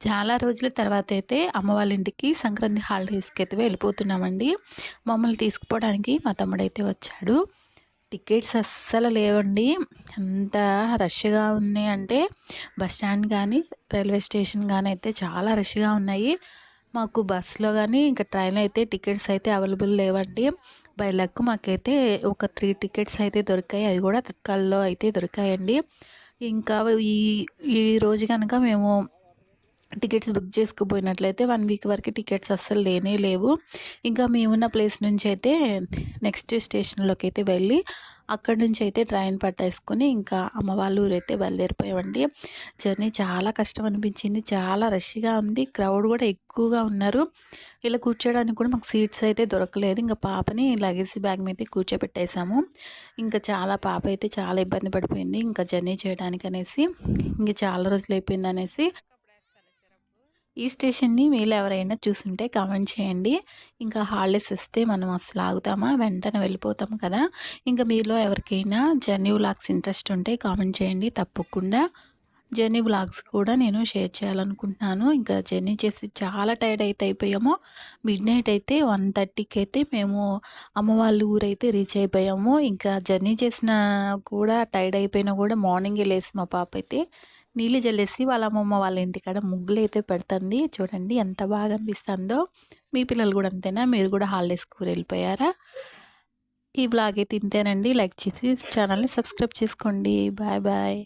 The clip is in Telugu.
చాలా రోజుల తర్వాతైతే అమ్మ వాళ్ళ ఇంటికి సంక్రాంతి హాలిడేస్‌కి అయితే వెళ్ళిపోతున్నామండి. మమ్మల్ని తీసుకుపోవడానికి మా తమ్ముడైతే వచ్చాడు. టికెట్స్ అస్సలు లేవండి. ఎంత రష్‌గా ఉన్నాయంటే బస్ స్టాండ్ గానీ, రైల్వే స్టేషన్ గానీ అయితే చాలా రష్‌గా ఉన్నాయి. మాకు బస్‌లో గానీ, ఇంకా ట్రైన్‌లో అయితే టికెట్స్ అయితే అవైలబుల్ లేవండి. బై లక్ మాకైతే ఒక 3 టికెట్స్ అయితే దొరికాయి. అవి కూడా తత్కాల్‌లో అయితే దొరికాయండి. ఇంకా ఈ ఈ రోజు గనక మేము టికెట్స్ బుక్ చేసుకోపోయినట్లయితే 1 వీక్ వరకు టికెట్స్ అస్సలు లేనే లేవు. ఇంకా మేమున్న ప్లేస్ నుంచి అయితే నెక్స్ట్ స్టేషన్‌లోకి అయితే వెళ్ళి అక్కడి నుంచి అయితే ట్రైన్ పట్టేసుకొని ఇంకా అమ్మ వాళ్ళ ఊరైతే బయలుదేరిపోయామండి. జర్నీ చాలా కష్టం అనిపించింది. చాలా రష్‌గా ఉంది. క్రౌడ్ కూడా ఎక్కువగా ఉన్నారు. ఇలా కూర్చోడానికి కూడా మాకు సీట్స్ అయితే దొరకలేదు. ఇంకా పాపని లగేజ్ బ్యాగ్ మీద కూర్చోబెట్టేసాము. ఇంకా పాప అయితే చాలా ఇబ్బంది పడిపోయింది. ఇంకా జర్నీ చేయడానికనేసి. ఇంక చాలా రోజులైపోయిందనేసి ఈ స్టేషన్‌ని మీలో ఎవరైనా చూసుంటే కామెంట్ చేయండి. ఇంకా హాలిడేస్ ఇస్తే మనం అసలు ఆగుతామా? వెంటనే వెళ్ళిపోతాం కదా! ఇంకా మీలో ఎవరికైనా జర్నీ వ్లాగ్స్ ఇంట్రెస్ట్ ఉంటే కామెంట్ చేయండి. తప్పకుండా జర్నీ వ్లాగ్స్ కూడా నేను షేర్ చేయాలనుకుంటున్నాను. ఇంకా జర్నీ చేసి చాలా టైర్డ్ అయితే అయిపోయాము. మిడ్‌నైట్ అయితే 1:30కి అయితే మేము అమ్మ వాళ్ళ ఊరైతే రీచ్ అయిపోయాము. ఇంకా జర్నీ చేసిన కూడా టైర్డ్ అయిపోయినా కూడా మార్నింగే లేసి మా పాప అయితే నీళ్ళు జల్లేసి వాళ్ళ అమ్మమ్మ వాళ్ళ ఇంటికాడ ముగ్గులైతే పెడుతుంది. చూడండి ఎంత బాగా అనిపిస్తుందో. మీ పిల్లలు కూడా అంతేనా? మీరు కూడా హాలిడేస్‌కి ఊరెళ్ళిపోయారా? ఈ వ్లాగ్ అయితే ఇంతేనండి. లైక్ చేసి ఛానల్‌ని సబ్స్క్రైబ్ చేసుకోండి. Bye bye.